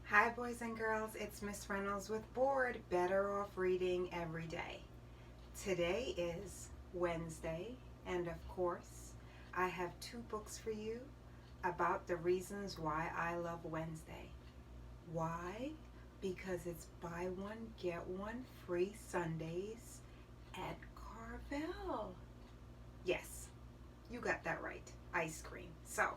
Hi boys and girls, it's Miss Reynolds with B.O.R.E.D. Better Off Reading Every Day. Today is Wednesday, and of course, I have two books for you about the reasons why I love Wednesday. Why? Because it's buy one, get one free Sundays at Carvel. Yes, you got that right, ice cream. So,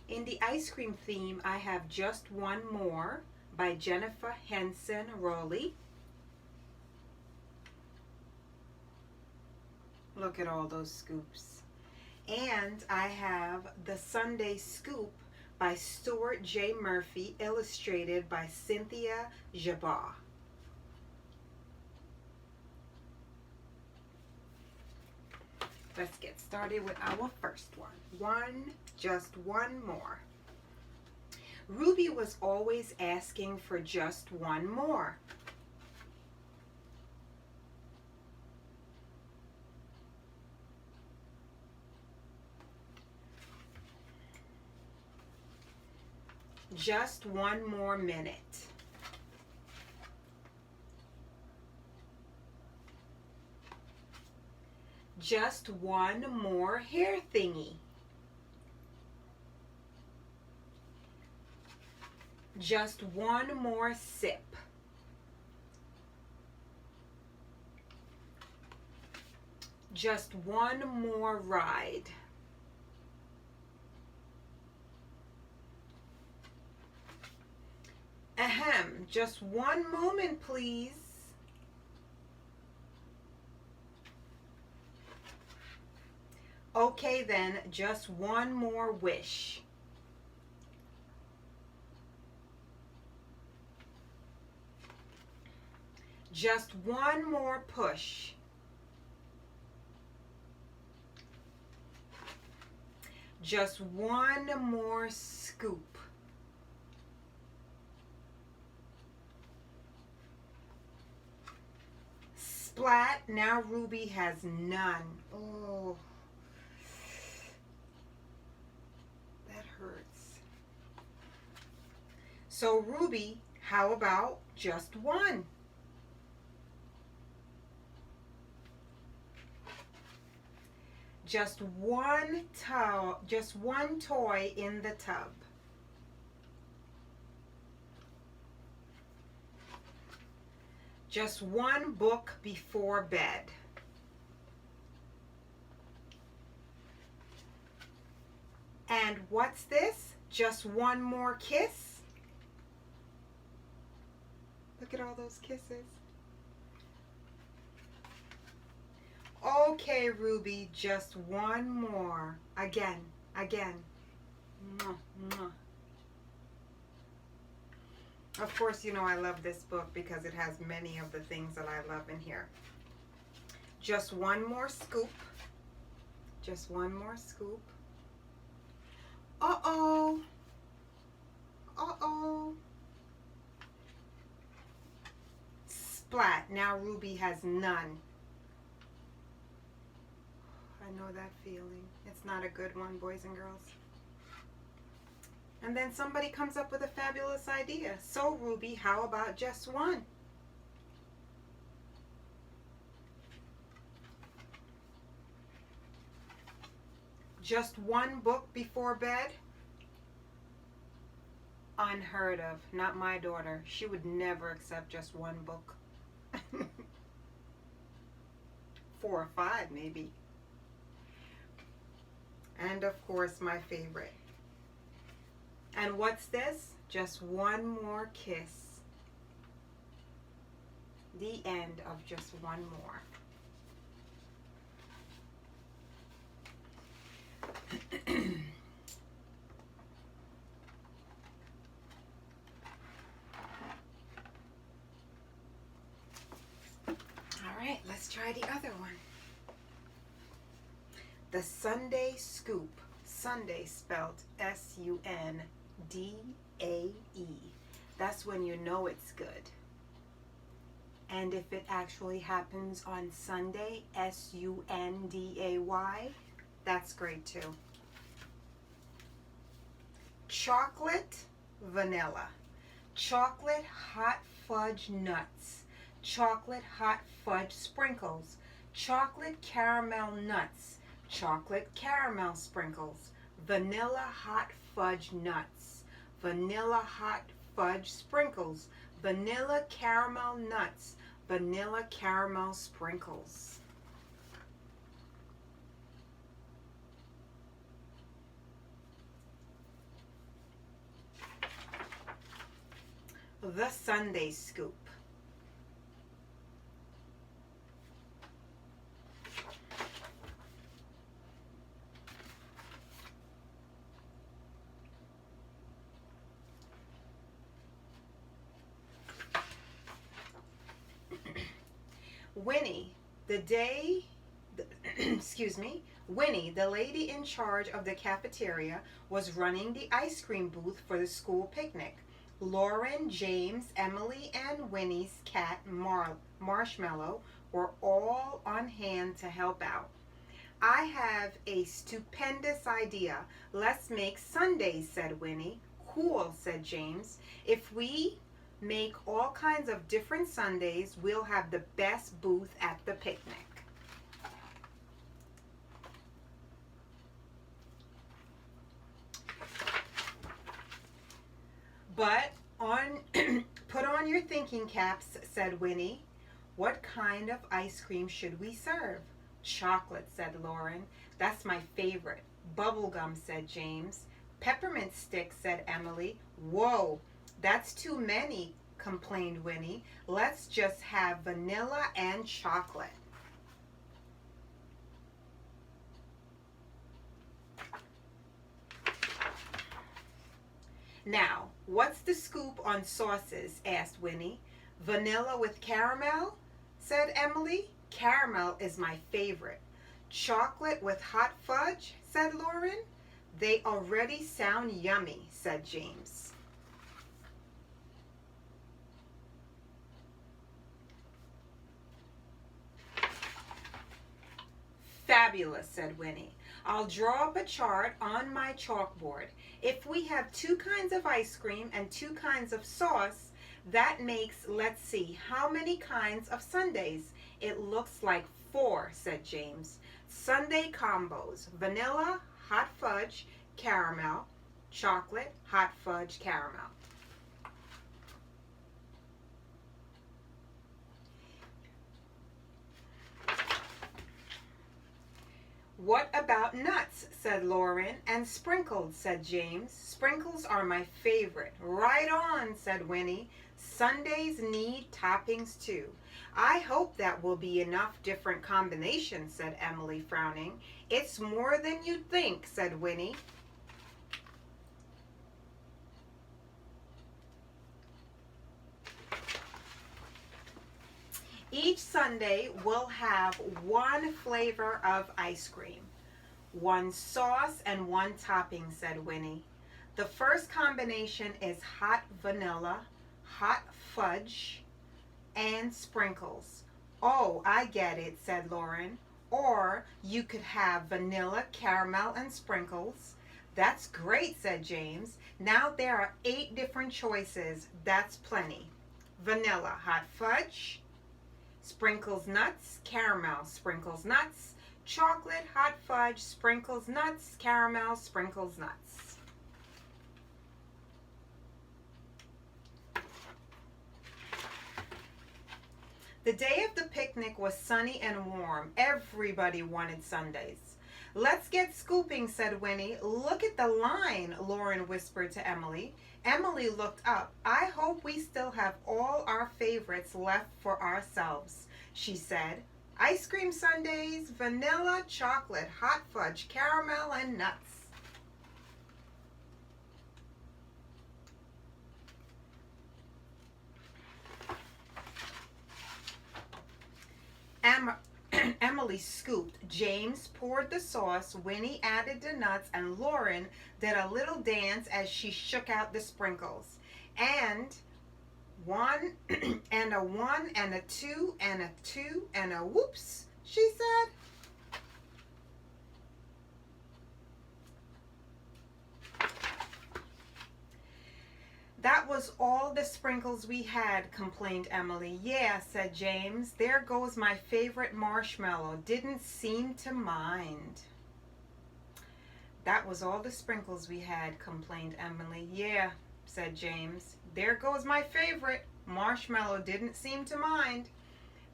in the ice cream theme, I have Just One More by Jennifer Henson Rowley. Look at all those scoops. And I have The Sundae Scoop by Stuart J. Murphy, illustrated by Cynthia Jabbar. Let's get started with our first one. Just one more. Ruby was always asking for just one more. Just one more minute. Just one more hair thingy. Just one more sip. Just one more ride. Ahem, just one moment, please. Okay then, just one more wish. Just one more push. Just one more scoop. Splat, now Ruby has none. Oh, that hurts. So Ruby, how about just one? Just one toy in the tub. Just one book before bed. And what's this? Just one more kiss? Look at all those kisses. Okay, Ruby, just one more. Again. Mwah, mwah. Of course, you know I love this book because it has many of the things that I love in here. Just one more scoop. Just one more scoop. Uh-oh. Uh-oh. Splat. Now Ruby has none. I know that feeling. It's not a good one, boys and girls. And then somebody comes up with a fabulous idea. So, Ruby, how about just one? Just one book before bed? Unheard of. Not my daughter. She would never accept just one book. 4 or 5, maybe. And of course, my favorite. And what's this? Just one more kiss. The end of just one more. All right, let's try the other one. The Sundae Scoop. Sundae spelled S-U-N-D-A-E. That's when you know it's good. And if it actually happens on Sunday, S-U-N-D-A-Y, that's great too. Chocolate, vanilla. chocolate hot fudge nuts, chocolate hot fudge sprinkles, chocolate caramel nuts, chocolate caramel sprinkles, vanilla hot fudge nuts, vanilla hot fudge sprinkles, vanilla caramel nuts, vanilla caramel sprinkles. The Sundae scoop. Winnie, Winnie, the lady in charge of the cafeteria, was running the ice cream booth for the school picnic. Lauren, James, Emily, and Winnie's cat, Marshmallow, were all on hand to help out. I have a stupendous idea. Let's make sundaes, said Winnie. Cool, said James. If we make all kinds of different sundaes, we'll have the best booth at the picnic. But put on your thinking caps, said Winnie. What kind of ice cream should we serve? Chocolate, said Lauren. That's my favorite. Bubblegum, said James. Peppermint sticks, said Emily. Whoa, that's too many, complained Winnie. Let's just have vanilla and chocolate. Now, what's the scoop on sauces? Asked Winnie. Vanilla with caramel, said Emily. Caramel is my favorite. Chocolate with hot fudge, said Lauren. They already sound yummy, said James. Fabulous, said Winnie. I'll draw up a chart on my chalkboard. If we have 2 kinds of ice cream and 2 kinds of sauce, that makes, let's see, how many kinds of sundaes? It looks like 4, said James. Sundae combos: vanilla, hot fudge, caramel, chocolate, hot fudge, caramel. What about nuts, said Lauren. And sprinkles, said James. Sprinkles are my favorite. Right on, said Winnie. Sundaes need toppings too. I hope that will be enough different combinations, said Emily, frowning. It's more than you'd think, said Winnie. Each sundae will have 1 flavor of ice cream, 1 sauce, and 1 topping, said Winnie. The first combination is hot vanilla, hot fudge, and sprinkles. Oh, I get it, said Lauren. Or you could have vanilla, caramel, and sprinkles. That's great, said James. Now there are 8 different choices. That's plenty. Vanilla, hot fudge, sprinkles nuts, caramel, sprinkles nuts, chocolate, hot fudge, sprinkles nuts, caramel, sprinkles nuts. The day of the picnic was sunny and warm. Everybody wanted sundaes. Let's get scooping, said Winnie. Look at the line, Lauren whispered to Emily. Emily looked up. I hope we still have all our favorites left for ourselves, she said. Ice cream sundaes, vanilla, chocolate, hot fudge, caramel, and nuts. Emily scooped. James poured the sauce. Winnie added the nuts, and Lauren did a little dance as she shook out the sprinkles. And 1 and a 1 and a 2 and a 2 and a whoops, she said. That was all the sprinkles we had, complained Emily. Yeah, said James. There goes my favorite marshmallow. Didn't seem to mind. That was all the sprinkles we had, complained Emily. Yeah, said James. There goes my favorite. Marshmallow didn't seem to mind.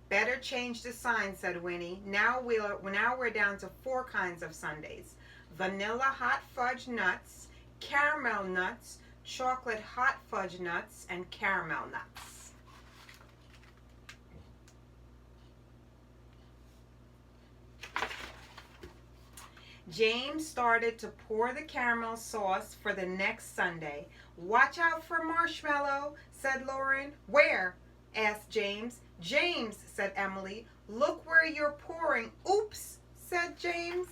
Better change the sign, said Winnie. Now we're down to 4 kinds of sundaes. Vanilla hot fudge nuts, caramel nuts, chocolate hot fudge nuts, and caramel nuts. James started to pour the caramel sauce for the next sundae. Watch out for marshmallow, said Lauren. Where? Asked James. James, said Emily. Look where you're pouring. Oops, said James.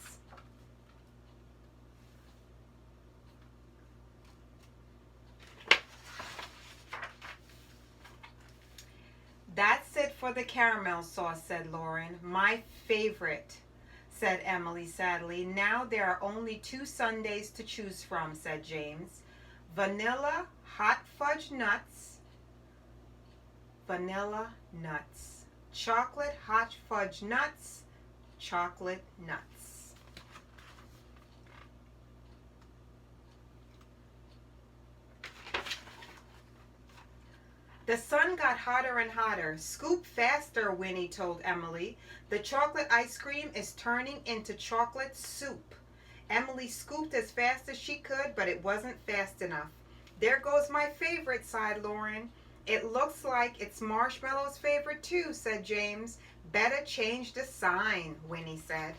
That's it for the caramel sauce, said Lauren. My favorite, said Emily sadly. Now there are only 2 sundaes to choose from, said James. Vanilla hot fudge nuts, vanilla nuts. Chocolate hot fudge nuts, chocolate nuts. The sun got hotter and hotter. Scoop faster, Winnie told Emily. The chocolate ice cream is turning into chocolate soup. Emily scooped as fast as she could, but it wasn't fast enough. There goes my favorite, sighed Lauren. It looks like it's Marshmallow's favorite too, said James. Better change the sign, Winnie said.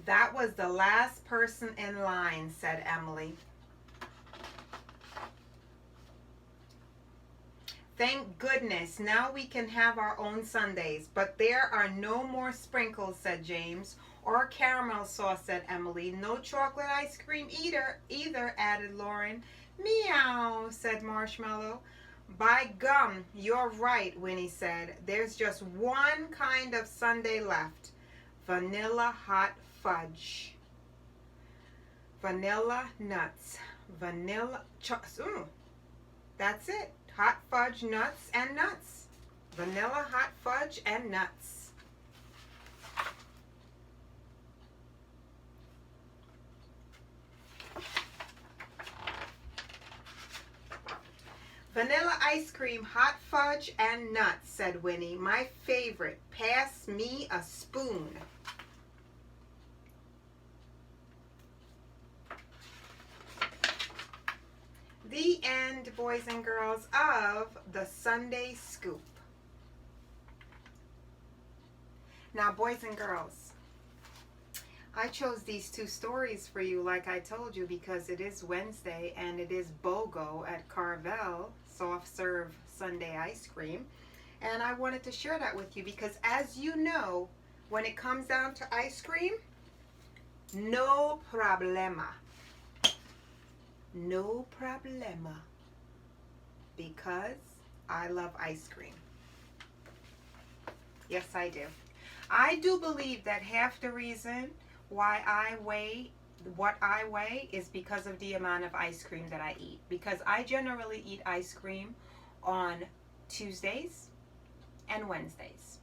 That was the last person in line, said Emily. Thank goodness, now we can have our own sundaes. But there are no more sprinkles, said James. Or caramel sauce, said Emily. No chocolate ice cream either, added Lauren. Meow, said Marshmallow. By gum, you're right, Winnie said. There's just one kind of sundae left. Vanilla hot fudge. Vanilla nuts. That's it. Hot fudge nuts and nuts. Vanilla hot fudge and nuts. Vanilla ice cream, hot fudge, and nuts, said Winnie. My favorite. Pass me a spoon. The end, boys and girls, of the Sunday Scoop. Now, boys and girls, I chose these 2 stories for you, like I told you, because it is Wednesday and it is BOGO at Carvel, soft serve Sunday ice cream. And I wanted to share that with you because, as you know, when it comes down to ice cream, no problema. No problema. Because I love ice cream. Yes, I do. I do believe that half the reason why I weigh what I weigh is because of the amount of ice cream that I eat. Because I generally eat ice cream on Tuesdays and Wednesdays.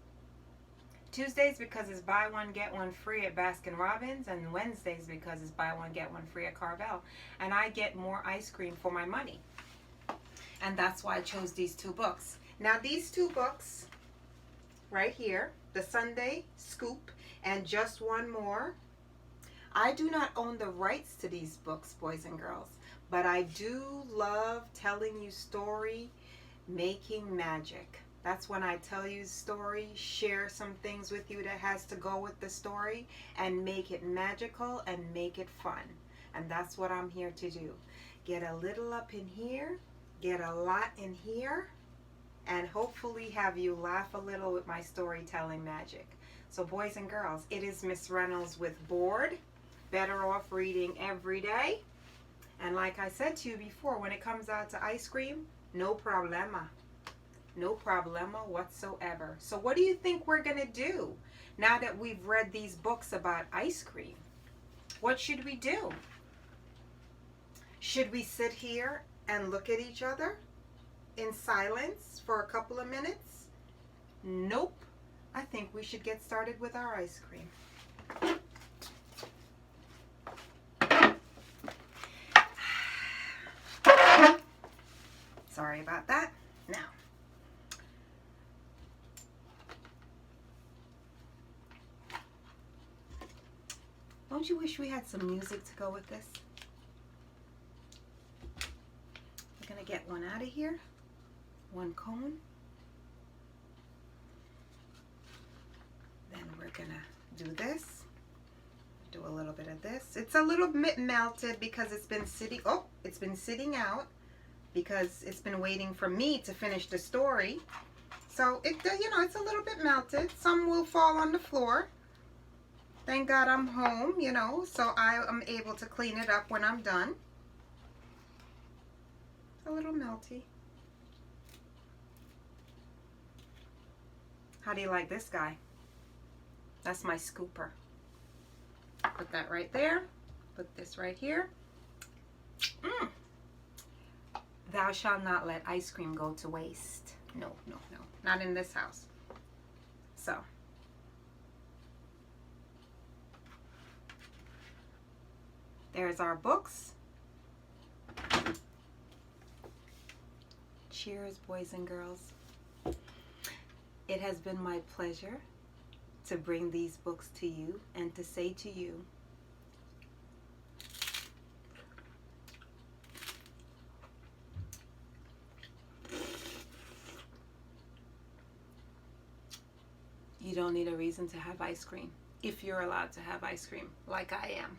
Tuesdays because it's buy one get one free at Baskin Robbins, and Wednesdays because it's buy one get one free at Carvel. And I get more ice cream for my money. And that's why I chose these 2 books. Now these 2 books right here, the Sunday Scoop and Just One More, I do not own the rights to these books, boys and girls, but I do love telling you story, making magic. That's when I tell you a story, share some things with you that has to go with the story, and make it magical and make it fun. And that's what I'm here to do. Get a little up in here, get a lot in here, and hopefully have you laugh a little with my storytelling magic. So boys and girls, it is Miss Reynolds with B.O.R.E.D. Better Off Reading Every Day. And like I said to you before, when it comes out to ice cream, no problema. No problema whatsoever. So what do you think we're going to do now that we've read these books about ice cream? What should we do? Should we sit here and look at each other in silence for a couple of minutes? Nope. I think we should get started with our ice cream. Sorry about that. Now, don't you wish we had some music to go with this? We're going to get one out of here. One cone. Then we're going to do this. Do a little bit of this. It's a little bit melted because it's been sitting out because it's been waiting for me to finish the story. So it's a little bit melted. Some will fall on the floor. Thank God I'm home, so I am able to clean it up when I'm done. A little melty. How do you like this guy? That's my scooper. Put that right there. Put this right here. Thou shalt not let ice cream go to waste. No, no, no. Not in this house. So. There's our books. Cheers, boys and girls. It has been my pleasure to bring these books to you and to say to you, you don't need a reason to have ice cream if you're allowed to have ice cream like I am.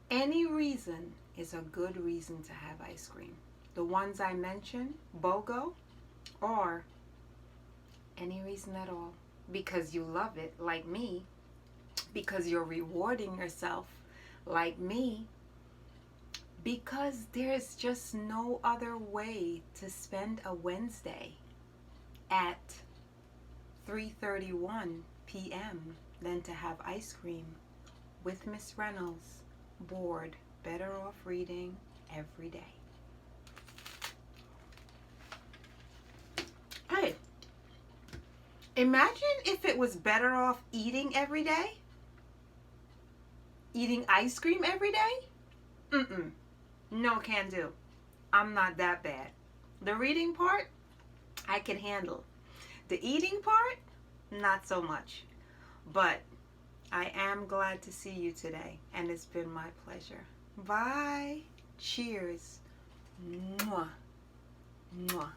Any reason is a good reason to have ice cream. The ones I mentioned, BOGO, or any reason at all. Because you love it like me. Because you're rewarding yourself like me. Because there's just no other way to spend a Wednesday at 3:31 p.m. than to have ice cream with Miss Reynolds. Bored, better off reading every day. Hey, imagine if it was better off eating every day? Eating ice cream every day? No can do. I'm not that bad. The reading part, I can handle. The eating part, not so much. But I am glad to see you today, and it's been my pleasure. Bye. Cheers. Mwah. Mwah.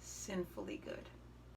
Sinfully good.